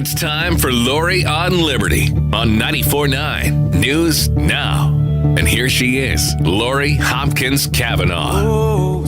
It's time for Lori on Liberty on 94.9 News Now. And here she is, Lori Hopkins Cavanaugh.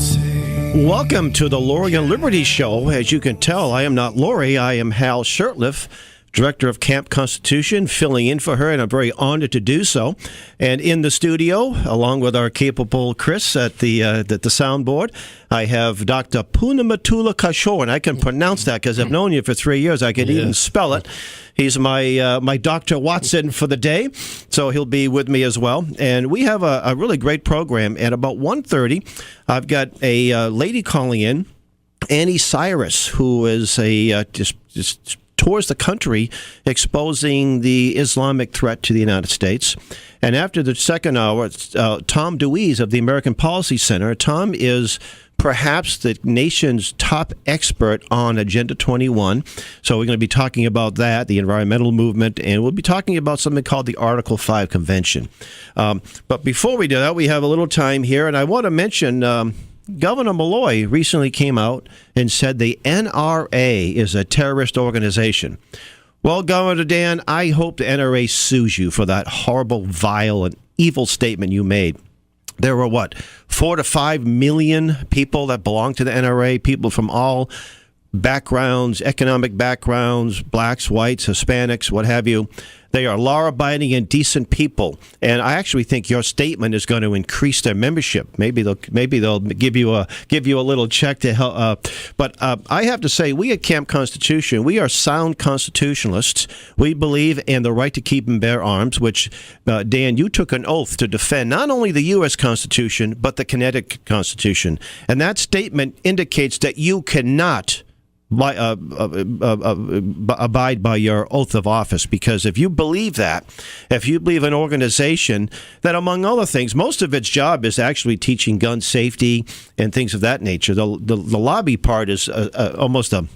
Welcome to the Lori on Liberty show. As you can tell, I am not Lori. I am Hal Shurtleff, Director of Camp Constitution, filling in for her, and I'm very honored to do so. And in the studio, along with our capable Chris at the soundboard, I have Dr. Punamatula Kishore, and I can pronounce that because I've known you for 3 years. I can even spell it. He's my Dr. Watson for the day, so he'll be with me as well. And we have a really great program. At about 1:30, I've got a lady calling in, Anni Cyrus, who is a just tours the country exposing the Islamic threat to the United States. And after the second hour, Tom Dewey's of the American Policy Center. Tom is perhaps the nation's top expert on Agenda 21. So we're going to be talking about that, the environmental movement, and we'll be talking about something called the Article 5 Convention. But before we do that, we have a little time here, and I want to mention Governor Malloy recently came out and said the NRA is a terrorist organization. Well, Governor Dan, I hope the NRA sues you for that horrible, vile, and evil statement you made. There were, 4 to 5 million people that belong to the NRA, people from all backgrounds, economic backgrounds, blacks, whites, Hispanics, what have you. They are law-abiding and decent people, and I actually think your statement is going to increase their membership. Maybe they'll give you a little check to help. But I have to say, we at Camp Constitution, we are sound constitutionalists. We believe in the right to keep and bear arms, which Dan, you took an oath to defend not only the U.S. Constitution but the Connecticut Constitution, and that statement indicates that you cannot abide by your oath of office, because if you believe an organization that, among other things, most of its job is actually teaching gun safety and things of that nature, the lobby part is almost a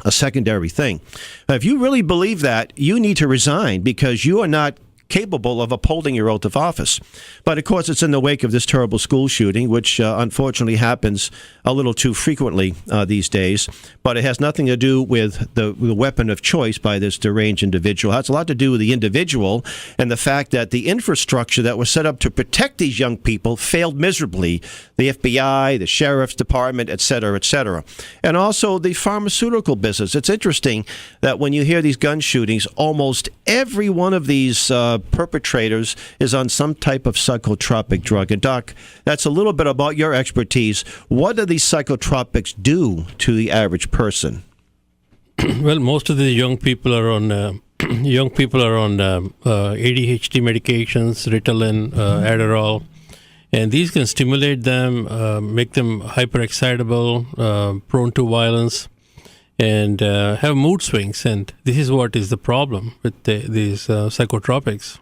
secondary thing. If you really believe that, you need to resign, because you are not capable of upholding your oath of office. But of course, it's in the wake of this terrible school shooting, which unfortunately happens a little too frequently these days. But it has nothing to do with the weapon of choice by this deranged individual. It has a lot to do with the individual and the fact that the infrastructure that was set up to protect these young people failed miserably. The FBI, the Sheriff's Department, et cetera, et cetera. And also the pharmaceutical business. It's interesting that when you hear these gun shootings, almost every one of these perpetrators is on some type of psychotropic drug. And Doc, that's a little bit about your expertise. What do these psychotropics do to the average person? Well, most of the young people are on ADHD medications, Ritalin, Adderall, and these can stimulate them, make them hyperexcitable, prone to violence, and have mood swings. And this is what is the problem with these psychotropics.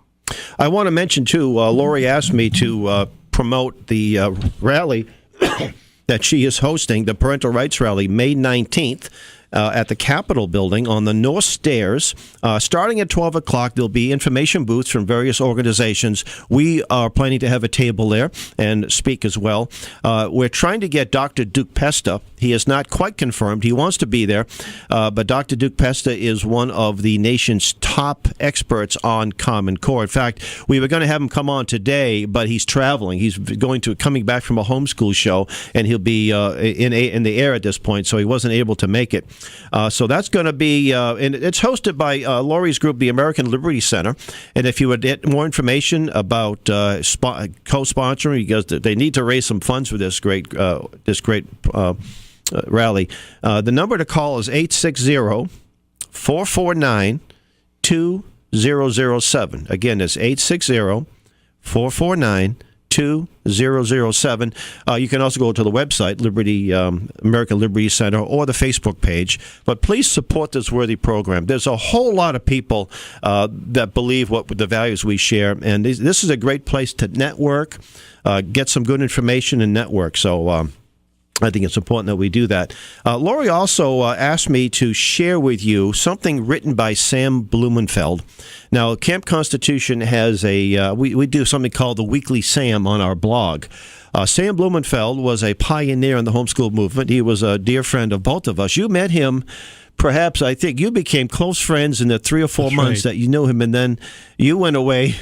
I want to mention, too, Lori asked me to promote the rally that she is hosting, the Parental Rights Rally, May 19th. At the Capitol building on the North Stairs. Starting at 12 o'clock, there'll be information booths from various organizations. We are planning to have a table there and speak as well. We're trying to get Dr. Duke Pesta. He is not quite confirmed. He wants to be there. But Dr. Duke Pesta is one of the nation's top experts on Common Core. In fact, we were going to have him come on today, but he's traveling. He's coming back from a homeschool show, and he'll be in the air at this point, so he wasn't able to make it. So that's going to be, and it's hosted by Lori's group, the American Liberty Center. And if you would get more information about co-sponsoring, because they need to raise some funds for this great rally, the number to call is 860-449-2007. Again, it's 860-449-2007. 2007. You can also go to the website, American Liberty Center, or the Facebook page. But please support this worthy program. There's a whole lot of people that believe the values we share, and this is a great place to network, get some good information, and network. So I think it's important that we do that. Lori also asked me to share with you something written by Sam Blumenfeld. Now, Camp Constitution has we do something called the Weekly Sam on our blog. Sam Blumenfeld was a pioneer in the homeschool movement. He was a dear friend of both of us. You met him perhaps I think you became close friends in the 3 or 4 That's months right. that you knew him, and then you went away,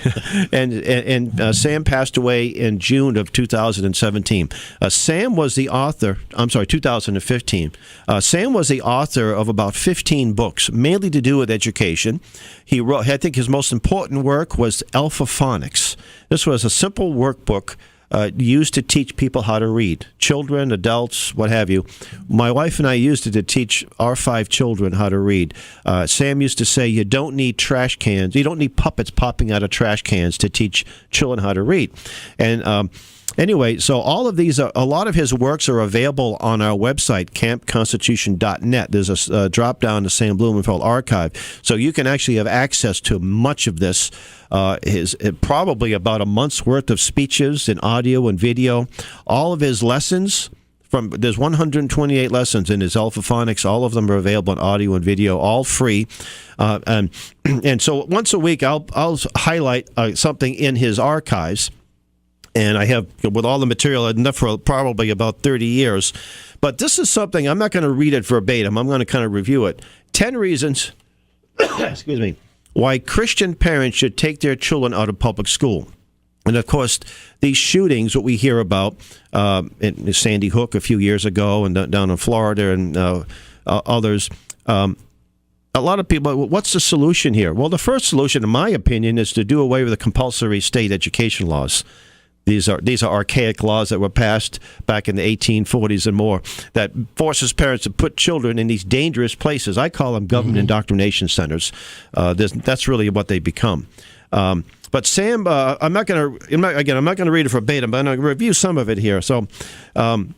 and Sam passed away in June of 2017. Sam was the author. I'm sorry, 2015. Sam was the author of about 15 books, mainly to do with education. He wrote. I think his most important work was Alpha Phonics. This was a simple workbook used to teach people how to read, children, adults, what have you. My wife and I used it to teach our 5 children how to read. Sam used to say, you don't need trash cans, you don't need puppets popping out of trash cans to teach children how to read. And anyway, so all of these, a lot of his works are available on our website, campconstitution.net. There's a drop down to Sam Blumenfeld archive, so you can actually have access to much of this. Probably about a month's worth of speeches and audio and video. All of his lessons, there's 128 lessons in his Alpha Phonics. All of them are available in audio and video, all free. And so once a week, I'll highlight something in his archives. And I have, with all the material, enough for probably about 30 years. But this is something, I'm not going to read it verbatim. I'm going to kind of review it. 10 reasons, excuse me, why Christian parents should take their children out of public school. And, of course, these shootings, what we hear about in Sandy Hook a few years ago and down in Florida and others, a lot of people, what's the solution here? Well, the first solution, in my opinion, is to do away with the compulsory state education laws. These are archaic laws that were passed back in the 1840s and more that forces parents to put children in these dangerous places. I call them government indoctrination centers. That's really what they become. But Sam, I'm not going to read it verbatim, but I'm going to review some of it here. So, the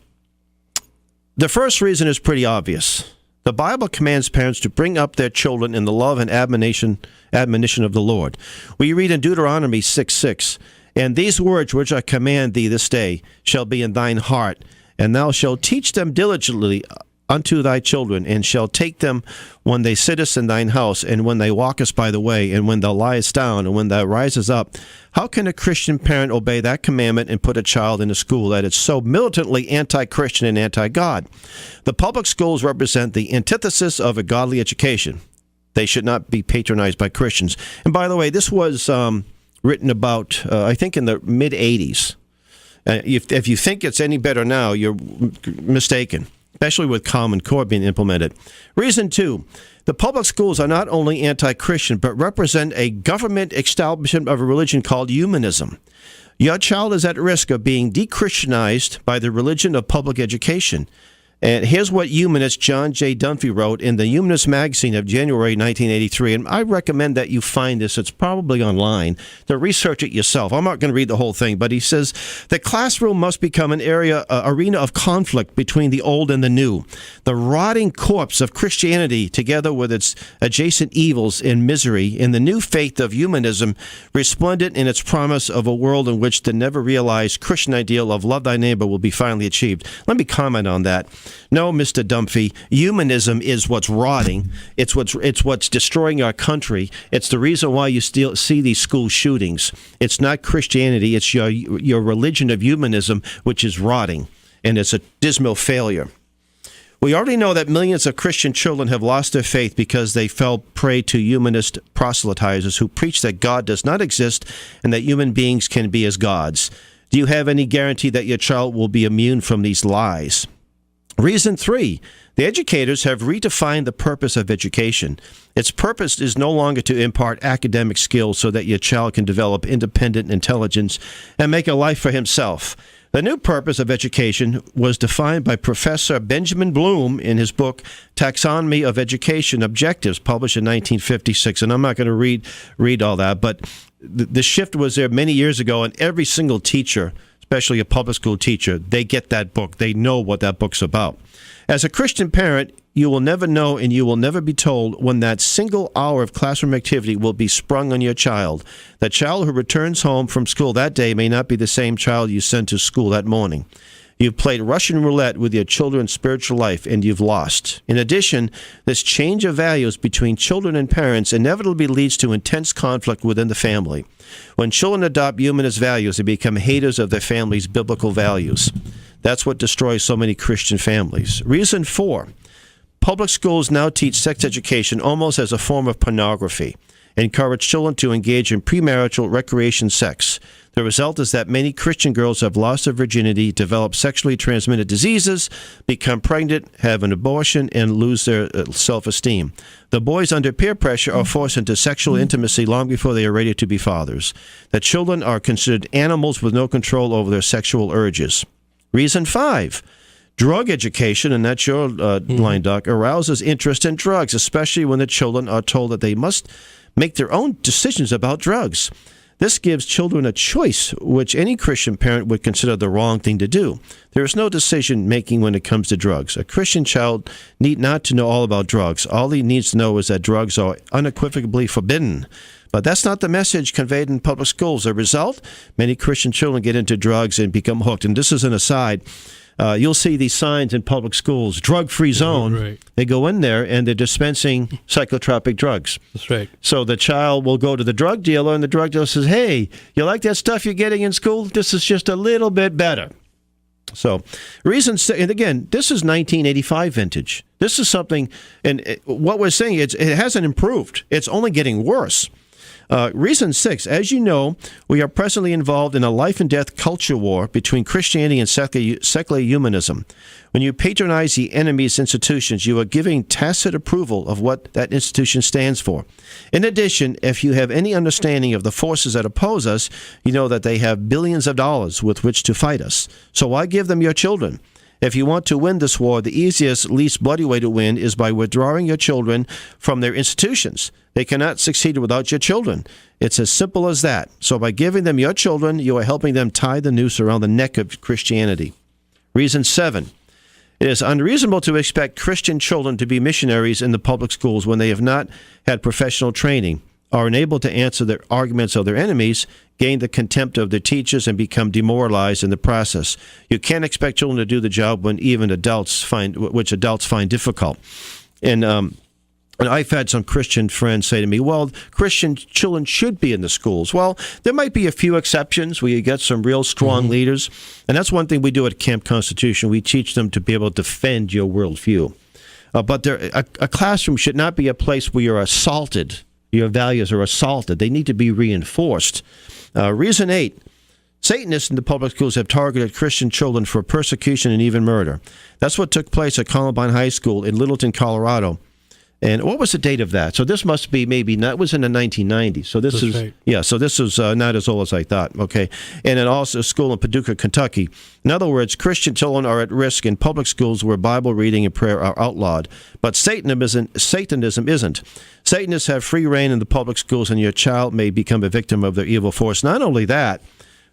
first reason is pretty obvious. The Bible commands parents to bring up their children in the love and admonition of the Lord. We read in Deuteronomy 6:6. And these words which I command thee this day shall be in thine heart, and thou shalt teach them diligently unto thy children, and shalt take them when they sittest in thine house, and when they walkest by the way, and when thou liest down, and when thou risest up. How can a Christian parent obey that commandment and put a child in a school that is so militantly anti-Christian and anti-God? The public schools represent the antithesis of a godly education. They should not be patronized by Christians. And by the way, this was written about, I think, in the mid-'80s. If you think it's any better now, you're mistaken, especially with Common Core being implemented. Reason 2, the public schools are not only anti-Christian, but represent a government establishment of a religion called humanism. Your child is at risk of being de-Christianized by the religion of public education. And here's what humanist John J. Dunphy wrote in the Humanist magazine of January 1983. And I recommend that you find this. It's probably online. To research it yourself. I'm not going to read the whole thing, but he says, the classroom must become an arena of conflict between the old and the new. The rotting corpse of Christianity, together with its adjacent evils and misery, in the new faith of humanism, resplendent in its promise of a world in which the never realized Christian ideal of love thy neighbor will be finally achieved. Let me comment on that. No, Mr. Dunphy, humanism is what's rotting. It's what's destroying our country. It's the reason why you still see these school shootings. It's not Christianity. It's your religion of humanism, which is rotting, and it's a dismal failure. We already know that millions of Christian children have lost their faith because they fell prey to humanist proselytizers who preach that God does not exist and that human beings can be as gods. Do you have any guarantee that your child will be immune from these lies? Reason 3, the educators have redefined the purpose of education. Its purpose is no longer to impart academic skills so that your child can develop independent intelligence and make a life for himself. The new purpose of education was defined by Professor Benjamin Bloom in his book Taxonomy of Education Objectives, published in 1956. And I'm not going to read all that, but the shift was there many years ago, and every single teacher, especially a public school teacher, they get that book. They know what that book's about. As a Christian parent, you will never know and you will never be told when that single hour of classroom activity will be sprung on your child. The child who returns home from school that day may not be the same child you sent to school that morning. You've played Russian roulette with your children's spiritual life, and you've lost. In addition, this change of values between children and parents inevitably leads to intense conflict within the family. When children adopt humanist values, they become haters of their family's biblical values. That's what destroys so many Christian families. Reason 4, Public schools now teach sex education almost as a form of pornography, encourage children to engage in premarital recreation sex. The result is that many Christian girls have lost their virginity, develop sexually transmitted diseases, become pregnant, have an abortion, and lose their self-esteem. The boys, under peer pressure, are forced into sexual intimacy long before they are ready to be fathers. The children are considered animals with no control over their sexual urges. Reason 5. Drug education, and that's your line, Doc, arouses interest in drugs, especially when the children are told that they must make their own decisions about drugs. This gives children a choice, which any Christian parent would consider the wrong thing to do. There is no decision-making when it comes to drugs. A Christian child need not to know all about drugs. All he needs to know is that drugs are unequivocally forbidden. But that's not the message conveyed in public schools. The result, many Christian children get into drugs and become hooked. And this is an aside. You'll see these signs in public schools, drug-free zone. Right. They go in there and they're dispensing psychotropic drugs. That's right. So the child will go to the drug dealer, and the drug dealer says, hey, you like that stuff you're getting in school? This is just a little bit better. So, and again, this is 1985 vintage. This is something, and what we're saying, it hasn't improved. It's only getting worse. Reason 6, as you know, we are presently involved in a life and death culture war between Christianity and secular humanism. When you patronize the enemy's institutions, you are giving tacit approval of what that institution stands for. In addition, if you have any understanding of the forces that oppose us, you know that they have billions of dollars with which to fight us. So why give them your children? If you want to win this war, the easiest, least bloody way to win is by withdrawing your children from their institutions. They cannot succeed without your children. It's as simple as that. So by giving them your children, you are helping them tie the noose around the neck of Christianity. Reason 7. It is unreasonable to expect Christian children to be missionaries in the public schools when they have not had professional training, are unable to answer the arguments of their enemies, gain the contempt of their teachers, and become demoralized in the process. You can't expect children to do the job when even adults find difficult. And I've had some Christian friends say to me, well, Christian children should be in the schools. Well, there might be a few exceptions where you get some real strong leaders. And that's one thing we do at Camp Constitution. We teach them to be able to defend your worldview. But a classroom should not be a place where you're assaulted. Your values are assaulted. They need to be reinforced. Reason 8. Satanists in the public schools have targeted Christian children for persecution and even murder. That's what took place at Columbine High School in Littleton, Colorado. And what was the date of that? So this must be it was in the 1990s. So this is right. Yeah. So this is not as old as I thought. Okay, and then also a school in Paducah, Kentucky. In other words, Christian children are at risk in public schools where Bible reading and prayer are outlawed. But Satanism isn't. Satanists have free reign in the public schools, and your child may become a victim of their evil force. Not only that,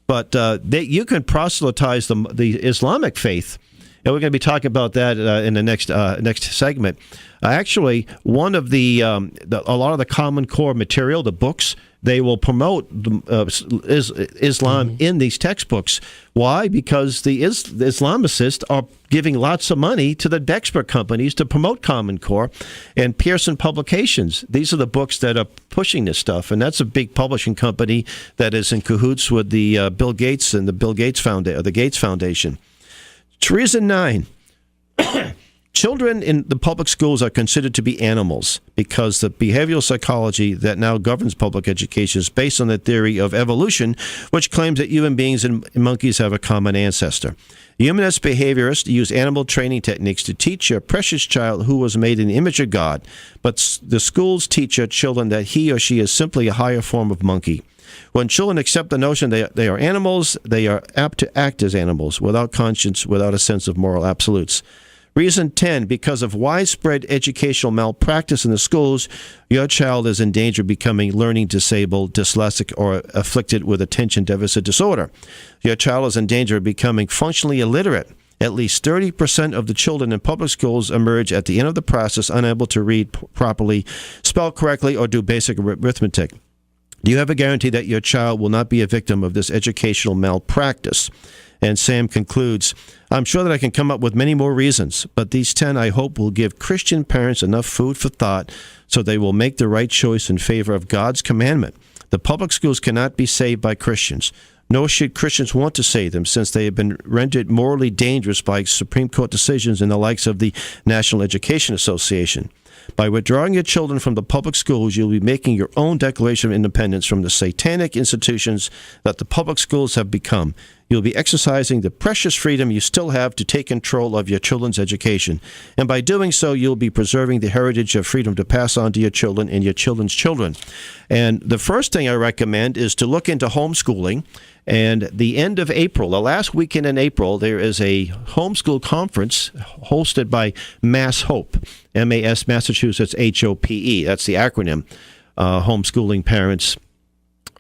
but you can proselytize the Islamic faith. And we're going to be talking about that in the next segment. Actually, one of a lot of the Common Core material, the books, they will promote Islam in these textbooks. Why? Because the Islamicists are giving lots of money to the expert companies to promote Common Core and Pearson Publications. These are the books that are pushing this stuff, and that's a big publishing company that is in cahoots with the Bill Gates and the the Gates Foundation. Reason 9. Children in the public schools are considered to be animals because the behavioral psychology that now governs public education is based on the theory of evolution, which claims that human beings and monkeys have a common ancestor. Humanist behaviorists use animal training techniques to teach a precious child who was made in the image of God, but the schools teach your children that he or she is simply a higher form of monkey. When children accept the notion they are animals, they are apt to act as animals, without conscience, without a sense of moral absolutes. Reason 10, because of widespread educational malpractice in the schools, your child is in danger of becoming learning disabled, dyslexic, or afflicted with attention deficit disorder. Your child is in danger of becoming functionally illiterate. At least 30% of the children in public schools emerge at the end of the process unable to read properly, spell correctly, or do basic arithmetic. Do you have a guarantee that your child will not be a victim of this educational malpractice? And Sam concludes, I'm sure that I can come up with many more reasons, but these 10, I hope, will give Christian parents enough food for thought so they will make the right choice in favor of God's commandment. The public schools cannot be saved by Christians. nor should Christians want to say them, since they have been rendered morally dangerous by Supreme Court decisions and the likes of the National Education Association. By withdrawing your children from the public schools, you'll be making your own declaration of independence from the satanic institutions that the public schools have become. You'll be exercising the precious freedom you still have to take control of your children's education. And by doing so, you'll be preserving the heritage of freedom to pass on to your children and your children's children. And the first thing I recommend is to look into homeschooling. And the end of April, the last weekend in April, there is a homeschool conference hosted by Mass Hope, M-A-S, Massachusetts, H-O-P-E. That's the acronym, Homeschooling Parents.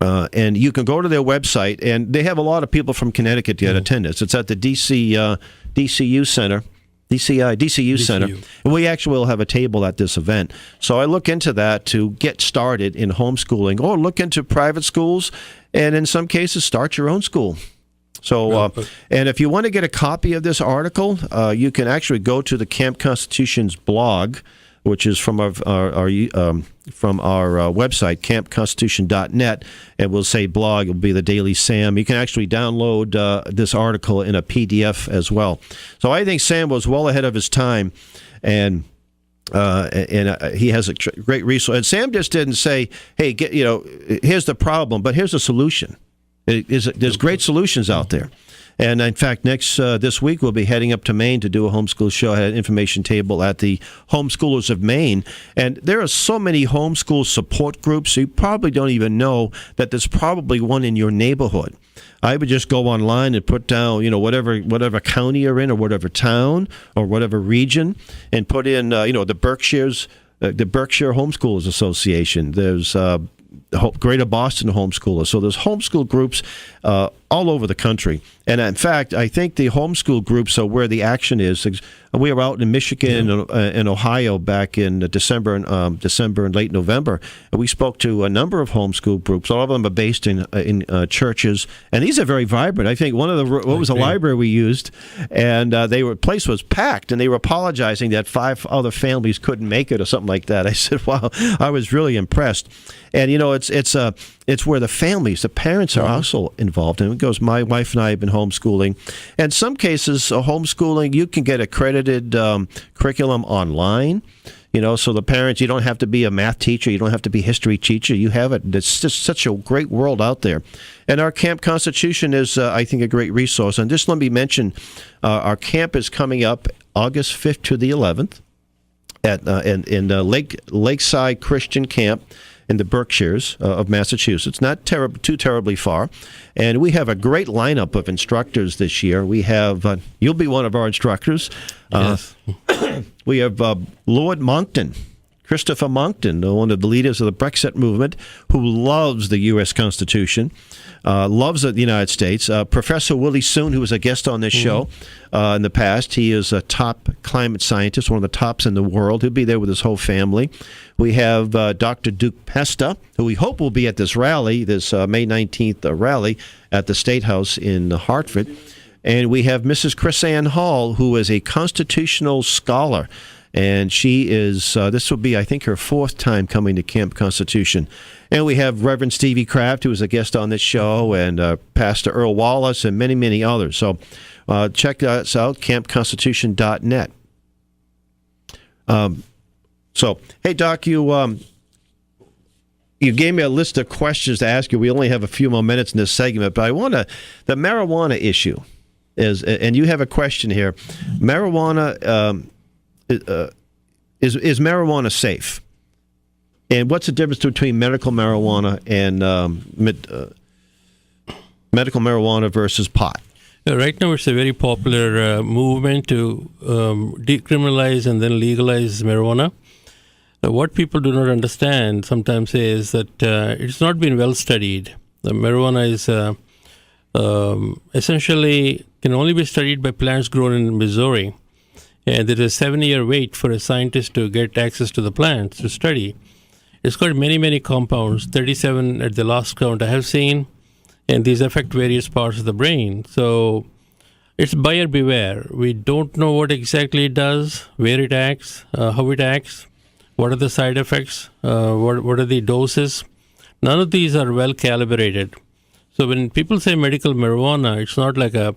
And you can go to their website, and they have a lot of people from Connecticut that attend this. It's at the DCU Center. DCU Center. And we actually will have a table at this event. So I look into that to get started in homeschooling, or look into private schools, and in some cases start your own school. So, and if you want to get a copy of this article, you can actually go to the Camp Constitution's blog, which is from our website, campconstitution.net, and we'll say blog. It'll be the Daily Sam. You can actually download this article in a PDF as well. So I think Sam was well ahead of his time, and he has a great resource. And Sam just didn't say, "Hey, here's the problem," but here's a solution. There's great solutions out there. And in fact, this week we'll be heading up to Maine to do a homeschool show. I had an information table at the Homeschoolers of Maine. And there are so many homeschool support groups, you probably don't even know that there's probably one in your neighborhood. I would just go online and put down, whatever county you're in, or whatever town, or whatever region, and put in, the Berkshires, the Berkshire Homeschoolers Association. There's Greater Boston Homeschoolers. So there's homeschool groups all over the country. And in fact, I think the homeschool groups are where the action is. We were out in Michigan and Ohio back in December and late November. And we spoke to a number of homeschool groups. All of them are based in churches. And these are very vibrant. I think one of the library we used, and place was packed, and they were apologizing that 5 other families couldn't make it or something like that. I said, wow, I was really impressed. And, it's where the parents are also involved. And it goes, my wife and I have been homeschooling. And some cases, homeschooling, you can get accredited curriculum online. So the parents, you don't have to be a math teacher. You don't have to be a history teacher. You have it. It's just such a great world out there. And our Camp Constitution is, I think, a great resource. And just let me mention, our camp is coming up August 5th to the 11th in Lakeside Christian Camp in the Berkshires of Massachusetts, not too terribly far. And we have a great lineup of instructors this year. We have, you'll be one of our instructors. Yes. We have Lord Monckton, Christopher Monckton, one of the leaders of the Brexit movement, who loves the U.S. Constitution, loves the United States. Professor Willie Soon, who was a guest on this show in the past, he is a top climate scientist, one of the tops in the world. He'll be there with his whole family. We have Dr. Duke Pesta, who we hope will be at this rally, this May 19th rally at the State House in Hartford. And we have Mrs. Chris Ann Hall, who is a constitutional scholar. And she is, this will be, I think, her 4th time coming to Camp Constitution. And we have Reverend Stevie Kraft, who was a guest on this show, and Pastor Earl Wallace, and many, many others. So check us out, campconstitution.net. So, hey, Doc, you gave me a list of questions to ask you. We only have a few more minutes in this segment, but I want the marijuana issue is, and you have a question here. Marijuana, is marijuana safe? And what's the difference between medical marijuana and medical marijuana versus pot? Right now, it's a very popular movement to decriminalize and then legalize marijuana. What people do not understand sometimes is that it's not been well studied. The marijuana is essentially can only be studied by plants grown in Missouri. And there is a 7-year wait for a scientist to get access to the plants to study. It's got many, many compounds, 37 at the last count I have seen, and these affect various parts of the brain. So it's buyer beware. We don't know what exactly it does, where it acts, how it acts. What are the side effects? What are the doses? None of these are well calibrated. So when people say medical marijuana, it's not like a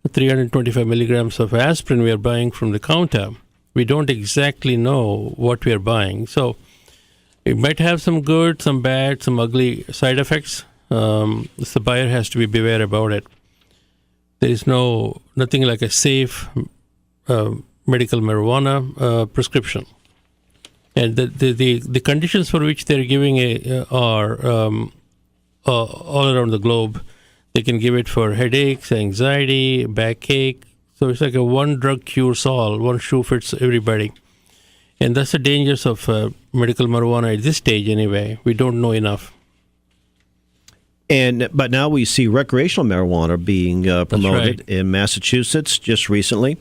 325 milligrams of aspirin we are buying from the counter. We don't exactly know what we are buying. So it might have some good, some bad, some ugly side effects. The buyer has to be beware about it. There is nothing like a safe medical marijuana prescription. And the conditions for which they're giving it are all around the globe. They can give it for headaches, anxiety, backache. So it's like a one drug cures all, one shoe fits everybody. And that's the dangers of medical marijuana at this stage anyway. We don't know enough. But now we see recreational marijuana being promoted in Massachusetts just recently.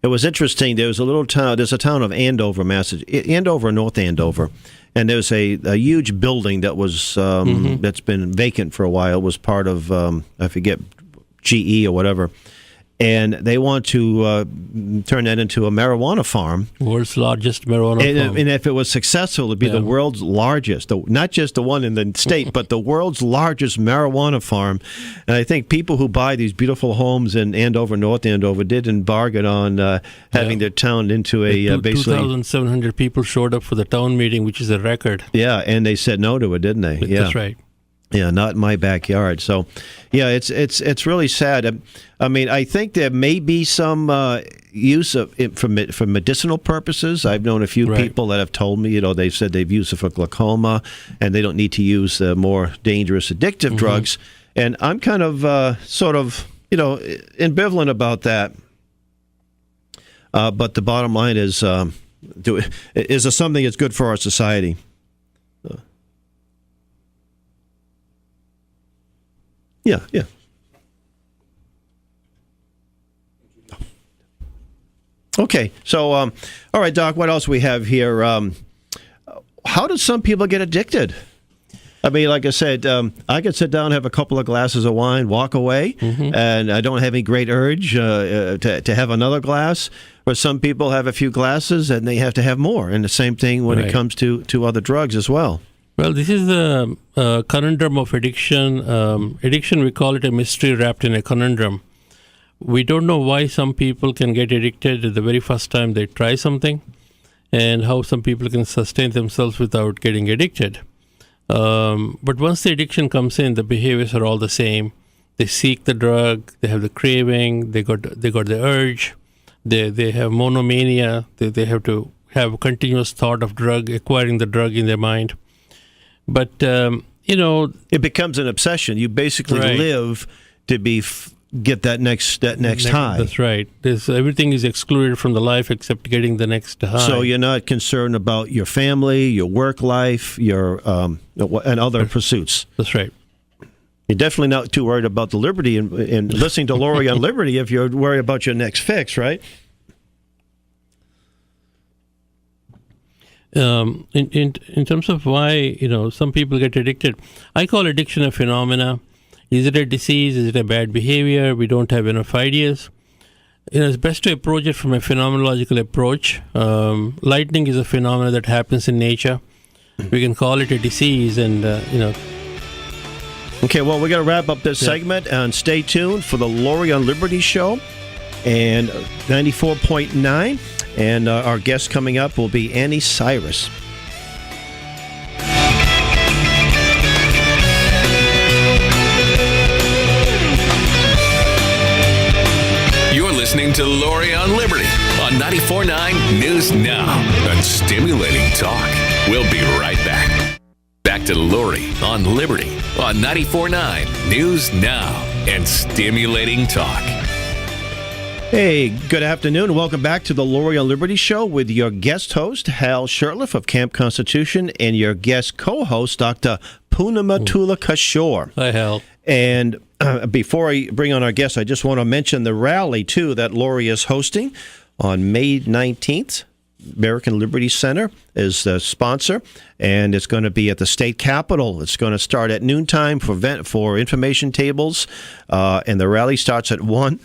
It was interesting. There's a town of Andover, Andover, North Andover, and there's a huge building that was that's been vacant for a while. It was part of I forget, GE or whatever. And they want to turn that into a marijuana farm. World's largest marijuana farm. And if it was successful, it would be the world's largest, not just the one in the state, but the world's largest marijuana farm. And I think people who buy these beautiful homes in Andover, North Andover, didn't bargain on having their town into a basically... 2,700 people showed up for the town meeting, which is a record. Yeah, and they said no to it, didn't they? That's right. Yeah, not in my backyard. So, yeah, it's really sad. I mean, I think there may be some use of it for medicinal purposes. I've known a few people that have told me, they've said they've used it for glaucoma, and they don't need to use more dangerous addictive drugs. And I'm kind of sort of ambivalent about that. But the bottom line is, is it something that's good for our society? Yeah. Okay, so, all right, Doc, what else we have here? How do some people get addicted? I mean, like I said, I could sit down, have a couple of glasses of wine, walk away, and I don't have any great urge to have another glass. Or some people have a few glasses, and they have to have more. And the same thing when it comes to other drugs as well. Well, this is the conundrum of addiction. Addiction, we call it a mystery wrapped in a conundrum. We don't know why some people can get addicted the very first time they try something, and how some people can sustain themselves without getting addicted. But once the addiction comes in, the behaviors are all the same. They seek the drug, they have the craving, they got the urge, they have monomania, they have to have a continuous thought of acquiring the drug in their mind. But, it becomes an obsession. You basically live to get that next high. That's right. Everything is excluded from the life except getting the next high. So you're not concerned about your family, your work life, your and other pursuits. That's right. You're definitely not too worried about the Liberty and listening to Lori on Liberty if you're worried about your next fix, right? In terms of why some people get addicted, I call addiction a phenomena. Is it a disease? Is it a bad behavior? We don't have enough ideas. It's best to approach it from a phenomenological approach. Lightning is a phenomenon that happens in nature. We can call it a disease, and Okay, well, we're going to wrap up this segment, and stay tuned for the Lori on Liberty show and 94.9. And our guest coming up will be Anni Cyrus. You're listening to Lori on Liberty on 94.9 News Now and Stimulating Talk. We'll be right back. Back to Lori on Liberty on 94.9 News Now and Stimulating Talk. Hey, good afternoon. Welcome back to the Lori on Liberty show with your guest host, Hal Shurtleff of Camp Constitution, and your guest co-host, Dr. Punamatula Kishore. Hi, Hal. And before I bring on our guest, I just want to mention the rally, too, that Lori is hosting on May 19th. American Liberty Center is the sponsor, and it's going to be at the state capitol. It's going to start at noontime for information tables, and the rally starts at 1.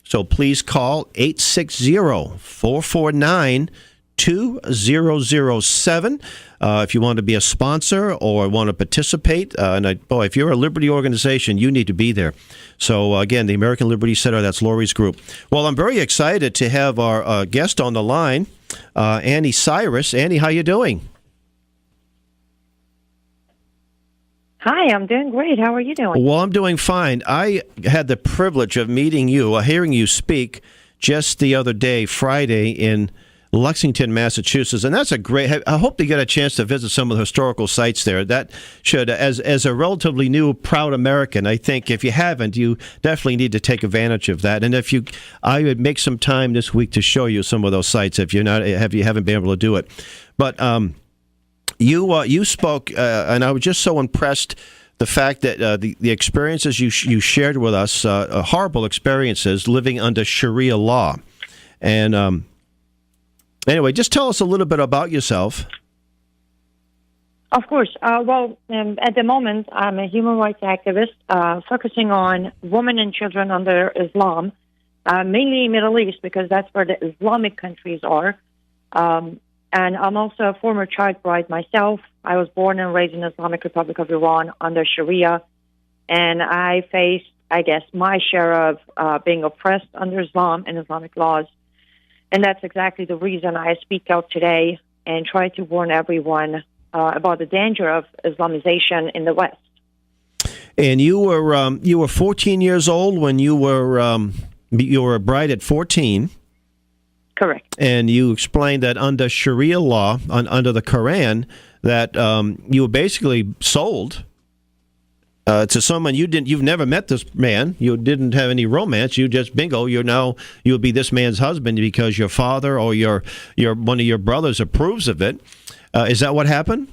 So please call 860-449-2822 2007. If you want to be a sponsor or want to participate, if you're a Liberty organization, you need to be there. So again, the American Liberty Center, that's Lori's group. Well, I'm very excited to have our guest on the line, Anni Cyrus. Anni, how you doing? Hi, I'm doing great. How are you doing? Well, I'm doing fine. I had the privilege of meeting you, hearing you speak just the other day, Friday, in Lexington, Massachusetts, and that's a great. I hope to get a chance to visit some of the historical sites there. That should, as a relatively new, proud American, I think if you haven't, you definitely need to take advantage of that. And I would make some time this week to show you some of those sites if you haven't been able to do it. But you spoke, and I was just so impressed. The fact that the experiences you shared with us, horrible experiences living under Sharia law, and anyway, just tell us a little bit about yourself. Of course. At the moment, I'm a human rights activist focusing on women and children under Islam, mainly Middle East, because that's where the Islamic countries are. And I'm also a former child bride myself. I was born and raised in the Islamic Republic of Iran under Sharia, and I faced, I guess, my share of being oppressed under Islam and Islamic laws. And that's exactly the reason I speak out today and try to warn everyone about the danger of Islamization in the West. And you were 14 years old when you were a bride at 14. Correct. And you explained that under Sharia law, under the Quran, that you were basically sold to someone you've never met this man. You didn't have any romance. You just bingo. You'll be this man's husband because your father or your one of your brothers approves of it. Is that what happened?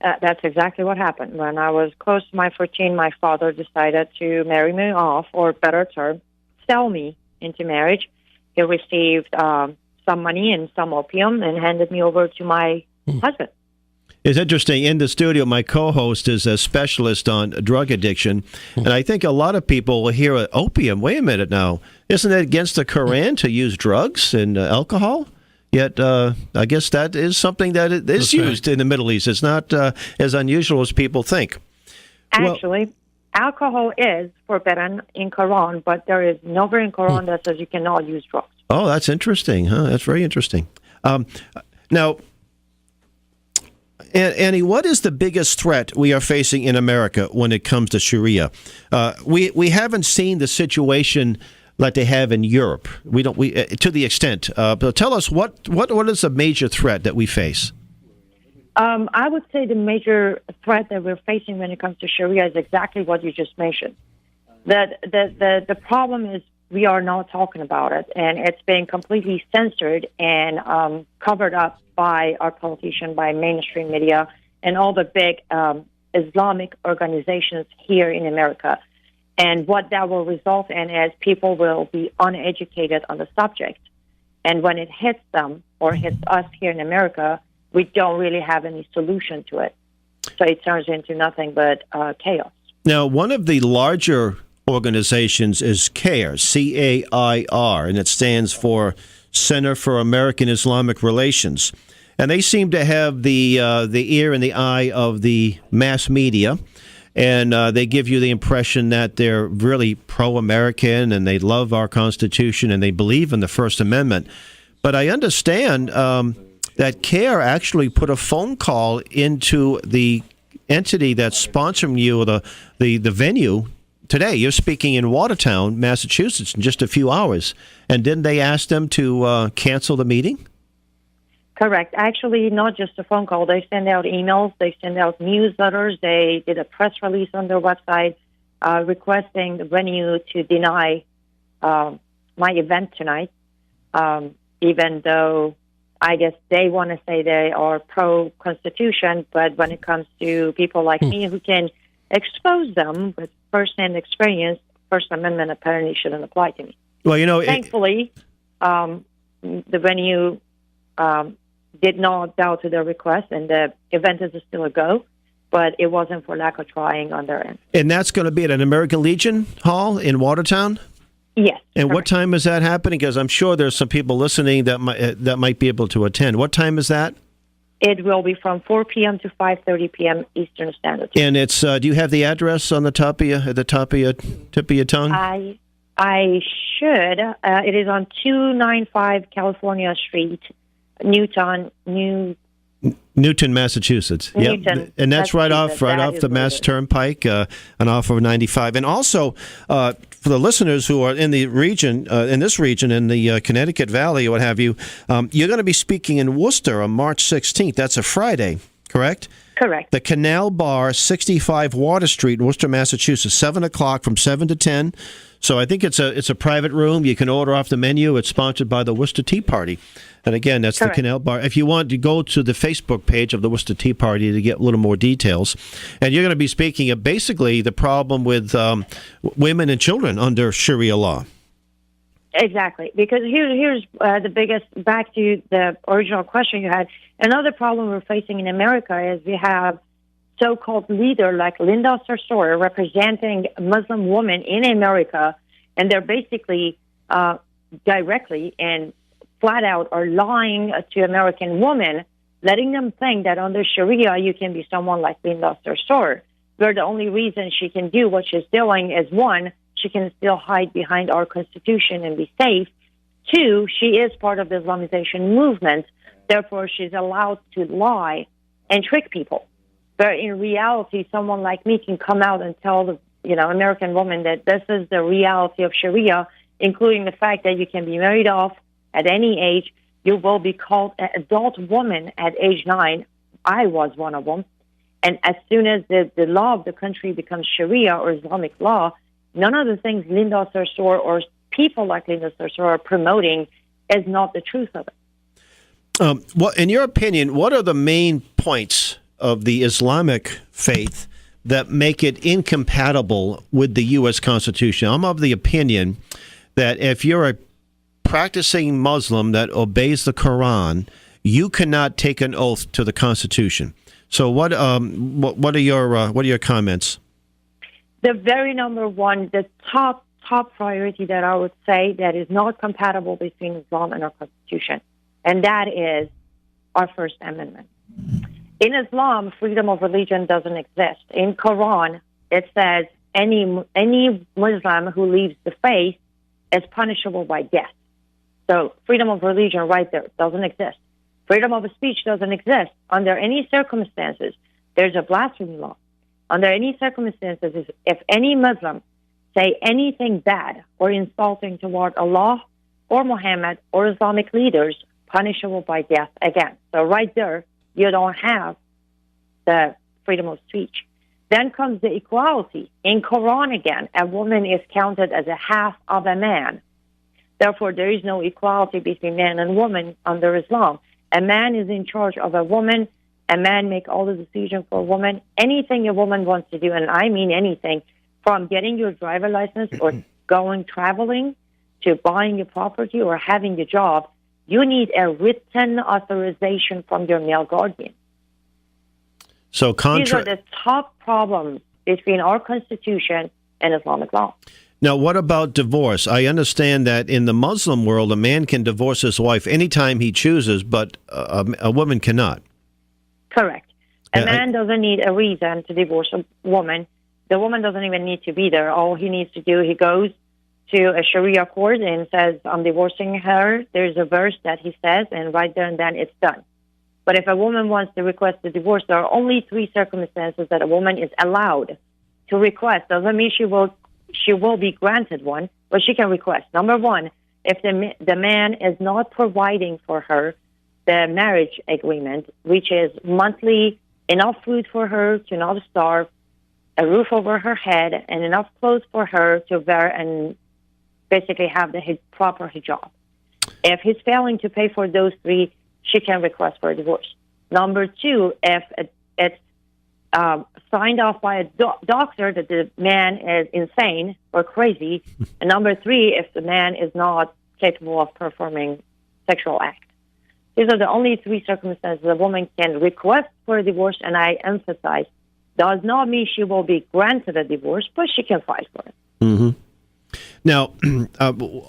That's exactly what happened. When I was close to my 14, my father decided to marry me off, or better term, sell me into marriage. He received some money and some opium and handed me over to my husband. It's interesting. In the studio, my co-host is a specialist on drug addiction, and I think a lot of people will hear opium. Wait a minute now. Isn't it against the Quran to use drugs and alcohol? Yet, I guess that is something that is used in the Middle East. It's not as unusual as people think. Actually, alcohol is forbidden in Quran, but there is nowhere in Quran that says you cannot use drugs. Oh, that's interesting. Huh? That's very interesting. Now, Anni, what is the biggest threat we are facing in America when it comes to Sharia? We haven't seen the situation like they have in Europe. We to the extent. But tell us what is the major threat that we face? I would say the major threat that we're facing when it comes to Sharia is exactly what you just mentioned. That the problem is we are not talking about it, and it's being completely censored and covered up by our politicians, by mainstream media, and all the big Islamic organizations here in America. And what that will result in is people will be uneducated on the subject. And when it hits them or hits us here in America, we don't really have any solution to it. So it turns into nothing but chaos. Now, one of the larger organizations is CAIR, C-A-I-R, and it stands for Center for American Islamic Relations. And they seem to have the ear and the eye of the mass media. And they give you the impression that they're really pro-American and they love our Constitution and they believe in the First Amendment. But I understand that CAIR actually put a phone call into the entity that's sponsoring you, the venue, today. You're speaking in Watertown, Massachusetts, in just a few hours. And didn't they ask them to cancel the meeting? Correct. Actually, not just a phone call. They send out emails. They send out newsletters. They did a press release on their website requesting the venue to deny my event tonight, even though I guess they want to say they are pro-Constitution, but when it comes to people like me who can expose them with first-hand experience, First Amendment apparently shouldn't apply to me. Well, thankfully, the venue did not bow to their request, and the event is still a go, but it wasn't for lack of trying on their end. And that's going to be at an American Legion Hall in Watertown? Yes. And correct. what time is that happening? Because I'm sure there's some people listening that might be able to attend. What time is that? It will be from 4 p.m. to 5:30 p.m. Eastern Standard Time. And it's. Do you have the address on the top of your tip of your tongue? I should. It is on 295 California Street, Newton, Massachusetts. Newton. Yep. And that's right off the Mass Turnpike, and off of 95. And also, for the listeners who are in the region, in the Connecticut Valley or what have you, you're going to be speaking in Worcester on March 16th. That's a Friday, correct? Correct. The Canal Bar, 65 Water Street, Worcester, Massachusetts, 7 o'clock from 7 to 10. So I think it's a private room. You can order off the menu. It's sponsored by the Worcester Tea Party. And again, that's Correct. the Canal Bar. If you want to go to the Facebook page of the Worcester Tea Party to get a little more details. And you're going to be speaking of basically the problem with women and children under Sharia law. Exactly, because here's the biggest, back to the original question you had, another problem we're facing in America is we have so-called leader like Linda Sarsour representing Muslim women in America, and they're basically directly and flat out are lying to American women, letting them think that under Sharia you can be someone like Linda Sarsour, where the only reason she can do what she's doing is, one, she can still hide behind our Constitution and be safe. Two, she is part of the Islamization movement. Therefore, she's allowed to lie and trick people. But in reality, someone like me can come out and tell the American woman that this is the reality of Sharia, including the fact that you can be married off at any age. You will be called an adult woman at age 9. I was one of them. And as soon as the law of the country becomes Sharia or Islamic law, none of the things Linda Sarsour or people like Linda Sarsour are promoting is not the truth of it. Well, in your opinion, what are the main points of the Islamic faith that make it incompatible with the U.S. Constitution? I'm of the opinion that if you're a practicing Muslim that obeys the Quran, you cannot take an oath to the Constitution. So, what are your comments? The very number one, the top priority that I would say that is not compatible between Islam and our Constitution, and that is our First Amendment. In Islam, freedom of religion doesn't exist. In Quran, it says any Muslim who leaves the faith is punishable by death. So freedom of religion right there doesn't exist. Freedom of speech doesn't exist. Under any circumstances, there's a blasphemy law. Under any circumstances, if any Muslim say anything bad or insulting toward Allah or Muhammad or Islamic leaders, punishable by death again. So right there, you don't have the freedom of speech. Then comes the equality. In Quran again, a woman is counted as a half of a man. Therefore, there is no equality between man and woman under Islam. A man is in charge of a woman. A man make all the decisions for a woman. Anything a woman wants to do, and I mean anything, from getting your driver license or going traveling to buying a property or having a job, you need a written authorization from your male guardian. So these are the top problems between our Constitution and Islamic law. Now, what about divorce? I understand that in the Muslim world, a man can divorce his wife anytime he chooses, but a woman cannot. Correct. A man doesn't need a reason to divorce a woman. The woman doesn't even need to be there. All he needs to do, he goes to a Sharia court and says, I'm divorcing her. There's a verse that he says, and right there and then it's done. But if a woman wants to request a divorce, there are only 3 circumstances that a woman is allowed to request. Doesn't mean she will be granted one, but she can request. Number 1, if the man is not providing for her the marriage agreement, which is monthly enough food for her to not starve, a roof over her head, and enough clothes for her to wear and basically have the proper hijab. If he's failing to pay for those 3, she can request for a divorce. Number 2, if it's signed off by a doctor that the man is insane or crazy. And number 3, if the man is not capable of performing sexual acts. These are the only 3 circumstances a woman can request for a divorce, and I emphasize, does not mean she will be granted a divorce, but she can fight for it. Mm-hmm. Now,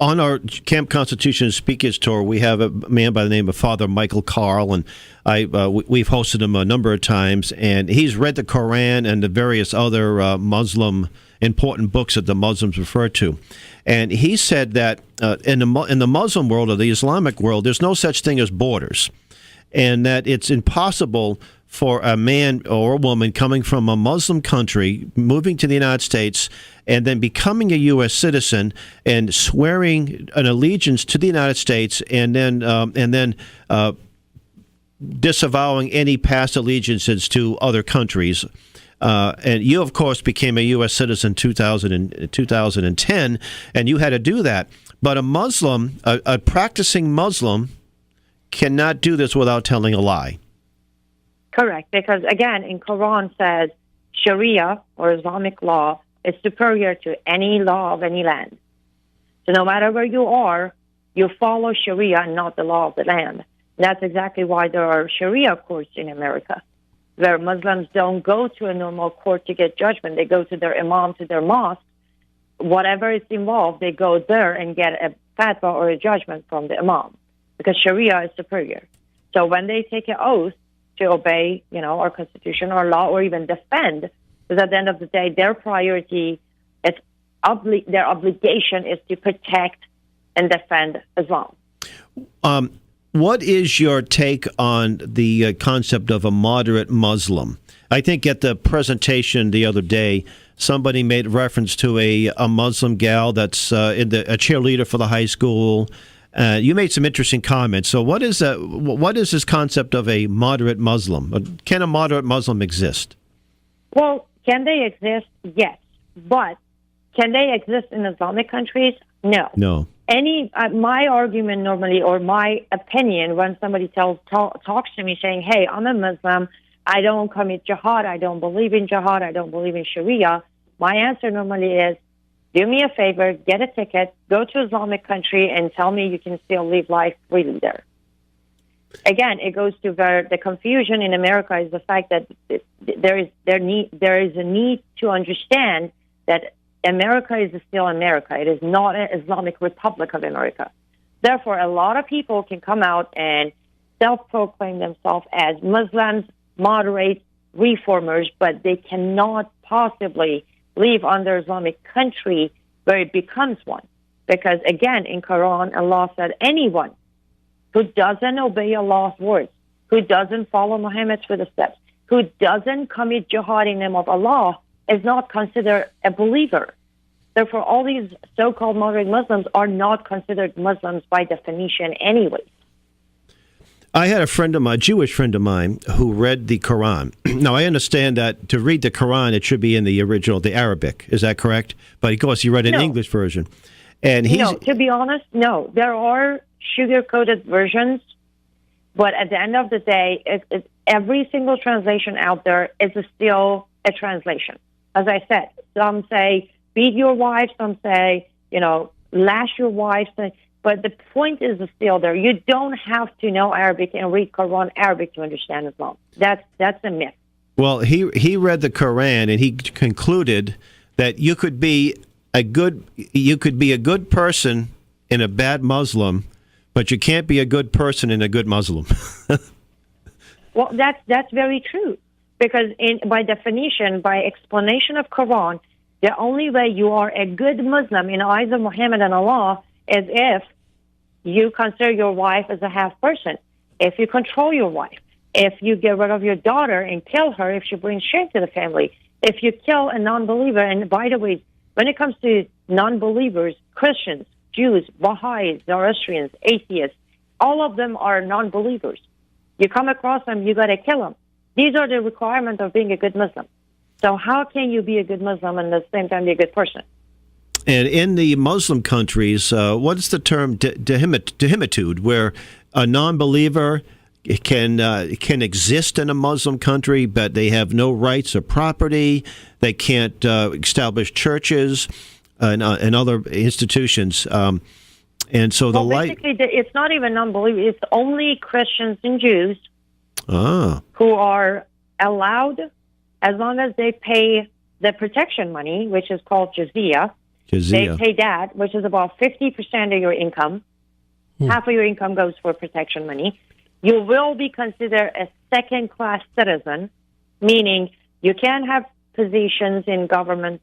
on our Camp Constitution Speakers Tour, we have a man by the name of Father Michael Carl, and we've hosted him a number of times, and he's read the Quran and the various other Muslim important books that the Muslims refer to. And he said that in the Muslim world or the Islamic world, there's no such thing as borders, and that it's impossible for a man or a woman coming from a Muslim country, moving to the United States, and then becoming a U.S. citizen and swearing an allegiance to the United States, and then disavowing any past allegiances to other countries. And you, of course, became a U.S. citizen in 2010, and you had to do that. But a Muslim, a practicing Muslim, cannot do this without telling a lie. Correct, because again, in Quran says Sharia or Islamic law is superior to any law of any land. So no matter where you are, you follow Sharia and not the law of the land. That's exactly why there are Sharia courts in America, where Muslims don't go to a normal court to get judgment. They go to their imam, to their mosque. Whatever is involved, they go there and get a fatwa or a judgment from the imam, because Sharia is superior. So when they take an oath to obey, our constitution or law, or even defend, because at the end of the day, their priority, their obligation is to protect and defend Islam. What is your take on the concept of a moderate Muslim? I think at the presentation the other day, somebody made reference to a Muslim gal that's a cheerleader for the high school. You made some interesting comments. So what is this concept of a moderate Muslim? Can a moderate Muslim exist? Well, can they exist? Yes. But can they exist in Islamic countries? No. No. My argument normally, or my opinion, when somebody talks to me saying, hey, I'm a Muslim, I don't commit jihad, I don't believe in jihad, I don't believe in Sharia, my answer normally is, do me a favor, get a ticket, go to Islamic country, and tell me you can still live life freely there. Again, it goes to where the confusion in America is the fact that there is a need to understand that America is still America. It is not an Islamic Republic of America. Therefore, a lot of people can come out and self-proclaim themselves as Muslims, moderate, reformers, but they cannot possibly live under Islamic country where it becomes one. Because again, in Quran, Allah said anyone who doesn't obey Allah's words, who doesn't follow Muhammad's footsteps, who doesn't commit jihad in the name of Allah, is not considered a believer. Therefore, all these so-called moderate Muslims are not considered Muslims by definition anyway. I had a Jewish friend of mine, who read the Quran. Now, I understand that to read the Quran, it should be in the original, the Arabic. Is that correct? But of course, he read an English version. And to be honest, no. There are sugar-coated versions, but at the end of the day, every single translation out there is still a translation. As I said, some say, beat your wife, some say, lash your wife, but the point is still there. You don't have to know Arabic and read Quran Arabic to understand Islam. That's a myth. Well, he read the Quran and he concluded that you could be a good person in a bad Muslim, but you can't be a good person in a good Muslim. Well, that's very true, because by definition, by explanation of Quran, the only way you are a good Muslim in the eyes of Muhammad and Allah is if you consider your wife as a half person, if you control your wife, if you get rid of your daughter and kill her if she brings shame to the family, if you kill a non-believer. And by the way, when it comes to non-believers, Christians, Jews, Baha'is, Zoroastrians, atheists, all of them are non-believers. You come across them, you got to kill them. These are the requirements of being a good Muslim. So how can you be a good Muslim and at the same time be a good person? And in the Muslim countries, what's the term dehimitude, where a non-believer can exist in a Muslim country, but they have no rights or property. They can't establish churches and other institutions. And so basically, it's not even non-believers. It's only Christians and Jews who are allowed, as long as they pay the protection money, which is called jizya, Jizya. They pay that, which is about 50% of your income. Half of your income goes for protection money. You will be considered a second-class citizen, meaning you can't have positions in government.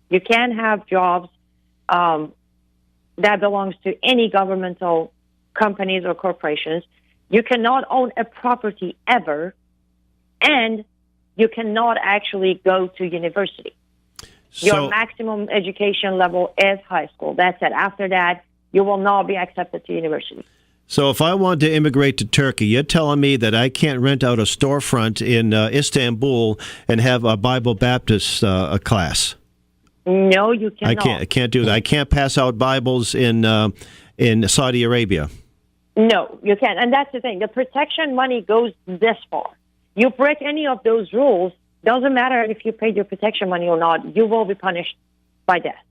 You can't have jobs that belongs to any governmental companies or corporations. You cannot own a property ever, and you cannot actually go to university. Your maximum education level is high school. That's it. After that, you will not be accepted to university. So if I want to immigrate to Turkey, you're telling me that I can't rent out a storefront in Istanbul and have a Bible Baptist class? No, you cannot. I can't do that. I can't pass out Bibles in Saudi Arabia. No, you can't. And that's the thing. The protection money goes this far. You break any of those rules, doesn't matter if you paid your protection money or not, you will be punished by death.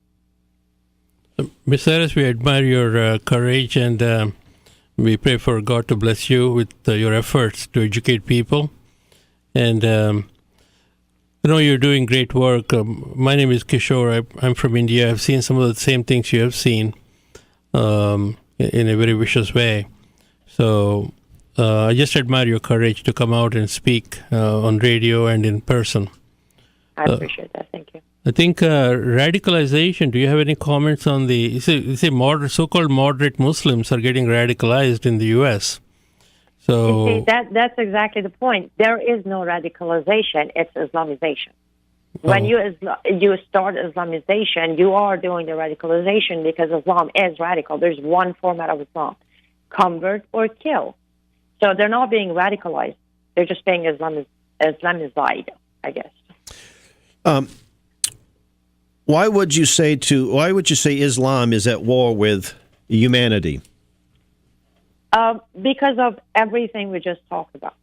Ms. Cyrus, we admire your courage, and we pray for God to bless you with your efforts to educate people. And I know you're doing great work. My name is Kishore. I'm from India. I've seen some of the same things you have seen in a very vicious way. So I just admire your courage to come out and speak on radio and in person. I appreciate that. Thank you. I think radicalization, do you have any comments on the, so-called moderate Muslims are getting radicalized in the U.S.? So you see, that's exactly the point. There is no radicalization, it's Islamization. When you start Islamization, you are doing the radicalization because Islam is radical. There's one format of Islam, convert or kill. So they're not being radicalized. They're just being Islamized, I guess. Why would you say Islam is at war with humanity? Because of everything we just talked about.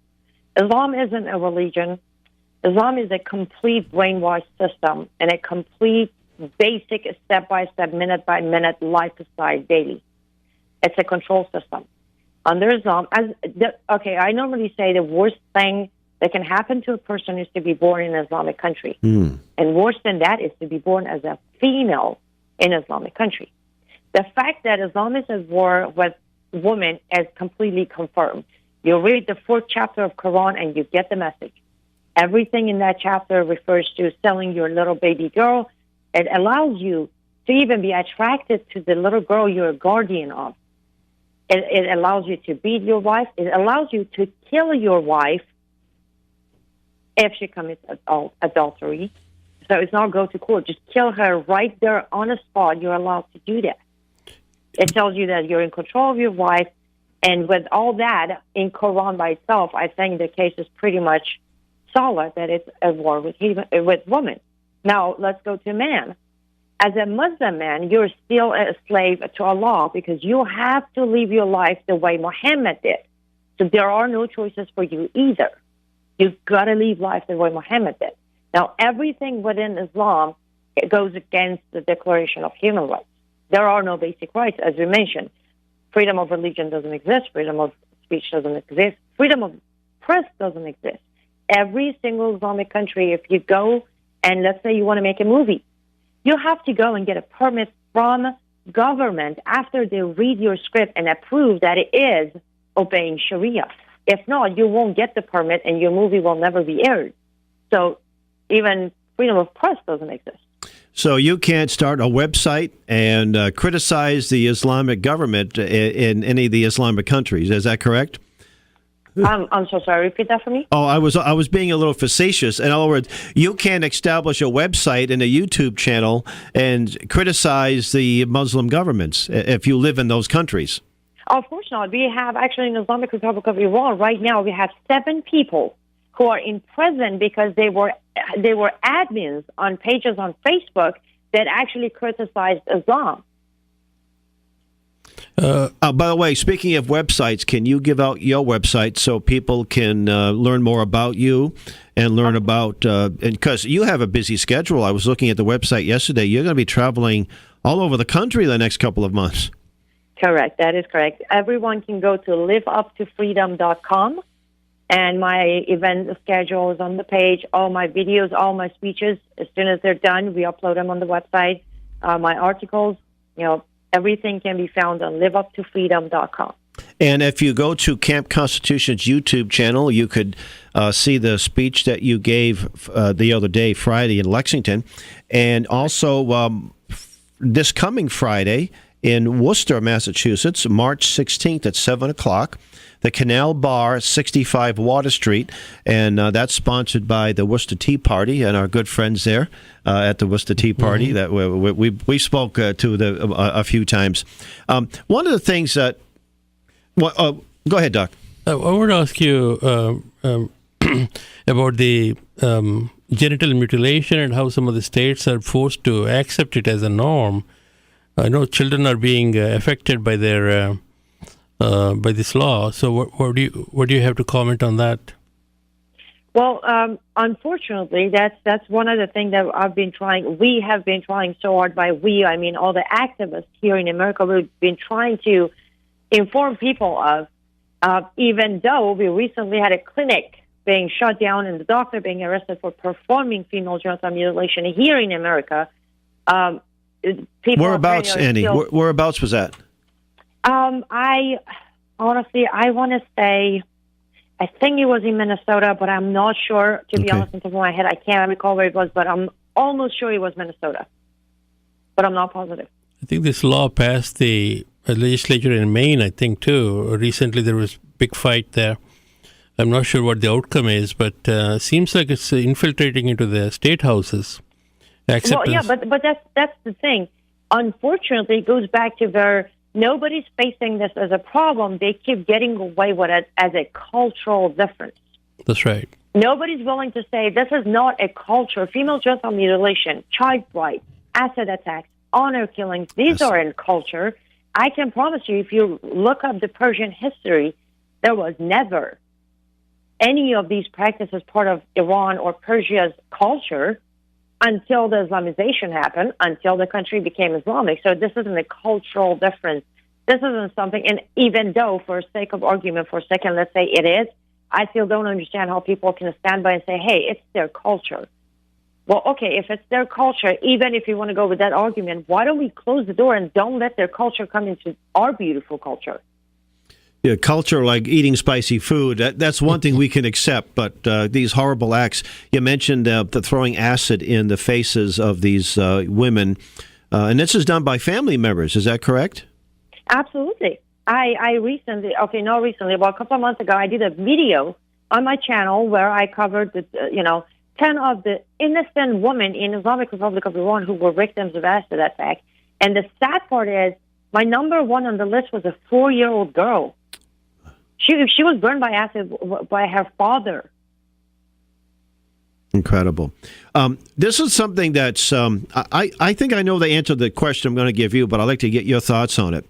Islam isn't a religion. Islam is a complete brainwash system and a complete basic step-by-step, minute-by-minute lifestyle daily. It's a control system. Under Islam, I normally say the worst thing that can happen to a person is to be born in an Islamic country. And worse than that is to be born as a female in an Islamic country. The fact that Islam is at war with women is completely confirmed. You read the 4th chapter of Quran and you get the message. Everything in that chapter refers to selling your little baby girl. It allows you to even be attracted to the little girl you're a guardian of. It allows you to beat your wife. It allows you to kill your wife if she commits adultery. So it's not go to court. Just kill her right there on the spot. You're allowed to do that. It tells you that you're in control of your wife. And with all that in Quran by itself, I think the case is pretty much solid that it's a war with women. Now, let's go to man. As a Muslim man, you're still a slave to Allah because you have to live your life the way Muhammad did. So there are no choices for you either. You've got to live life the way Muhammad did. Now, everything within Islam, it goes against the Declaration of Human Rights. There are no basic rights, as we mentioned. Freedom of religion doesn't exist. Freedom of speech doesn't exist. Freedom of press doesn't exist. Every single Islamic country, if you go and let's say you want to make a movie, you have to go and get a permit from government after they read your script and approve that it is obeying Sharia. If not, you won't get the permit and your movie will never be aired. So even freedom of press doesn't exist. So you can't start a website and criticize the Islamic government in any of the Islamic countries. Is that correct? I'm so sorry. Repeat that for me. Oh, I was being a little facetious. In other words, you can't establish a website and a YouTube channel and criticize the Muslim governments if you live in those countries. Of course not. We have actually in the Islamic Republic of Iran right now, we have 7 people who are in prison because they were admins on pages on Facebook that actually criticized Islam. By the way, speaking of websites, can you give out your website so people can learn more about you and learn about, because you have a busy schedule. I was looking at the website yesterday. You're going to be traveling all over the country the next couple of months. Correct. That is correct. Everyone can go to liveuptofreedom.com, and my event schedule is on the page. All my videos, all my speeches, as soon as they're done, we upload them on the website. my articles, everything can be found on liveuptofreedom.com. And if you go to Camp Constitution's YouTube channel, you could see the speech that you gave the other day, Friday, in Lexington. And also this coming Friday in Worcester, Massachusetts, March 16th at 7 o'clock, the Canal Bar, 65 Water Street. And that's sponsored by the Worcester Tea Party and our good friends there at the Worcester Tea Party that we spoke to a few times. One of the things that... Well, go ahead, Doc. I want to ask you about the genital mutilation and how some of the states are forced to accept it as a norm. I know children are being affected by their by this law. So, what do you have to comment on that? Well, unfortunately, that's one of the things that we have been trying so hard. By we, I mean all the activists here in America. We've been trying to inform people of, even though we recently had a clinic being shut down and the doctor being arrested for performing female genital mutilation here in America. Whereabouts, Annie? Whereabouts was that? I want to say, I think it was in Minnesota, but I'm not sure. To be honest, on top of my head, I can't recall where it was, but I'm almost sure it was Minnesota. But I'm not positive. I think this law passed the legislature in Maine, I think, too. Recently, there was a big fight there. I'm not sure what the outcome is, but seems like it's infiltrating into the state houses. Acceptance. Well, yeah, but that's the thing. Unfortunately, it goes back to where nobody's facing this as a problem. They keep getting away with it as a cultural difference. That's right. Nobody's willing to say this is not a culture. Female genital mutilation, child bride, acid attacks, honor killings, these are in culture. I can promise you, if you look up the Persian history, there was never any of these practices part of Iran or Persia's culture until the Islamization happened, until the country became Islamic. So this isn't a cultural difference. This isn't something, and even though, for sake of argument for a second, let's say it is, I still don't understand how people can stand by and say, hey, it's their culture. Well, okay, if it's their culture, even if you want to go with that argument, why don't we close the door and don't let their culture come into our beautiful culture? Yeah, culture like eating spicy food, that's one thing we can accept, but these horrible acts, you mentioned the throwing acid in the faces of these women, and this is done by family members, is that correct? Absolutely. I recently, about a couple of months ago, I did a video on my channel where I covered, 10 of the innocent women in Islamic Republic of Iran who were victims of acid attack. And the sad part is, my number one on the list was a 4-year-old girl. She was burned by acid by her father. Incredible. This is something that's, I think I know the answer to the question I'm going to give you, but I'd like to get your thoughts on it.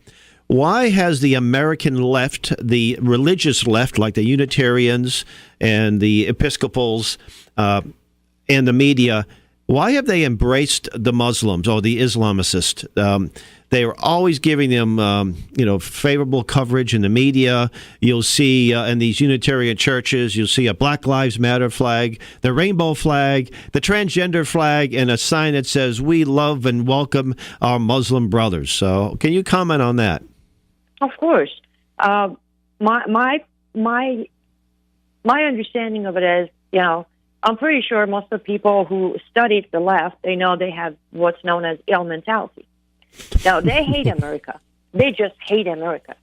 Why has the American left, the religious left, like the Unitarians and the Episcopals and the media, why have they embraced the Muslims or the Islamicists? They are always giving them, favorable coverage in the media. You'll see in these Unitarian churches, you'll see a Black Lives Matter flag, the rainbow flag, the transgender flag, and a sign that says, "We love and welcome our Muslim brothers." So, can you comment on that? Of course. My understanding of it is, I'm pretty sure most of the people who studied the left, they know they have what's known as ill mentality. Now, they hate America. They just hate America.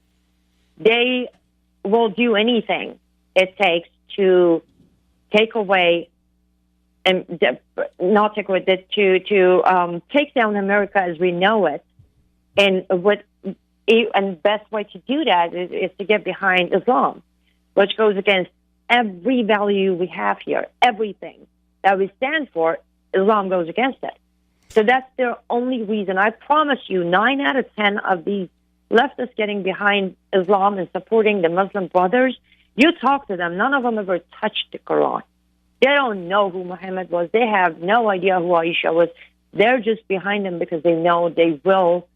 They will do anything it takes to take away and not take away to take down America as we know it. And the best way to do that is to get behind Islam, which goes against every value we have here. Everything that we stand for, Islam goes against it. So that's their only reason. I promise you, 9 out of 10 of these leftists getting behind Islam and supporting the Muslim Brothers, you talk to them, none of them ever touched the Quran. They don't know who Muhammad was. They have no idea who Aisha was. They're just behind them because they know they will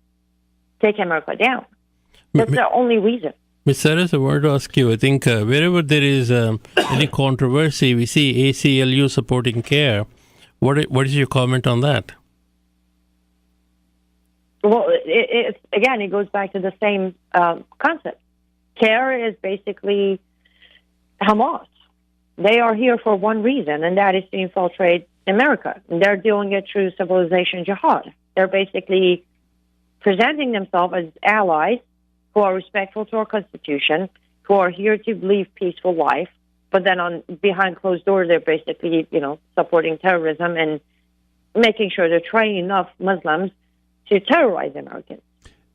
take America down. That's their only reason. Ms. Cyrus, I wanted to ask you, I think wherever there is any controversy, we see ACLU supporting CARE. What is your comment on that? Well, it goes back to the same concept. Terror is basically Hamas. They are here for one reason, and that is to infiltrate America. And they're doing it through civilization jihad. They're basically presenting themselves as allies who are respectful to our Constitution, who are here to live peaceful life, but then behind closed doors, they're basically, supporting terrorism and making sure they're training enough Muslims to terrorize Americans.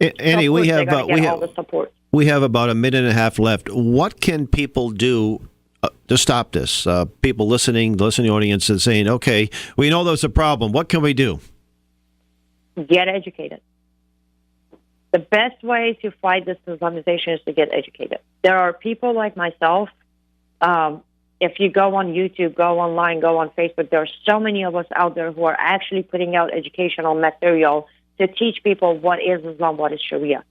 Annie, we have all the support. We have about a minute and a half left. What can people do to stop this? People the listening audience is saying, okay, we know there's a problem. What can we do? Get educated. The best way to fight this Islamization is to get educated. There are people like myself. If you go on YouTube, go online, go on Facebook, there are so many of us out there who are actually putting out educational material to teach people what is Islam, what is Sharia.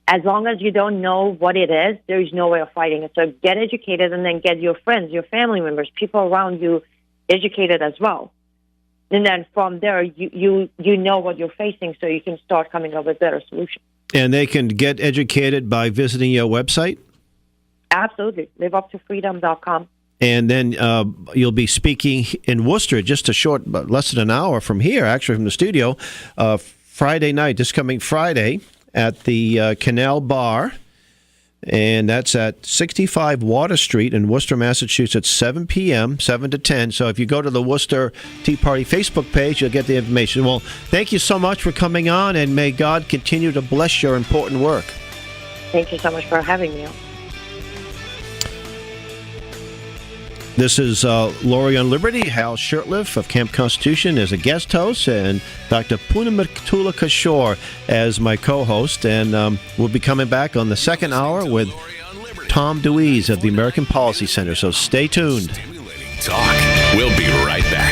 As long as you don't know what it is, there is no way of fighting it. So get educated and then get your friends, your family members, people around you educated as well. And then from there, you know what you're facing, so you can start coming up with better solutions. And they can get educated by visiting your website? Absolutely. LiveUpToFreedom.com. And then you'll be speaking in Worcester, just a short, less than an hour from here, actually from the studio, Friday night, this coming Friday, at the Canal Bar. And that's at 65 Water Street in Worcester, Massachusetts, 7 p.m., 7 to 10. So if you go to the Worcester Tea Party Facebook page, you'll get the information. Well, thank you so much for coming on, and may God continue to bless your important work. Thank you so much for having me on. This is Laurie on Liberty. Hal Shurtleff of Camp Constitution as a guest host, and Dr. Punamatula Kishore as my co-host. And we'll be coming back on the second hour with Tom DeWeese of the American Policy Center. So stay tuned. Stimulating talk. We'll be right back.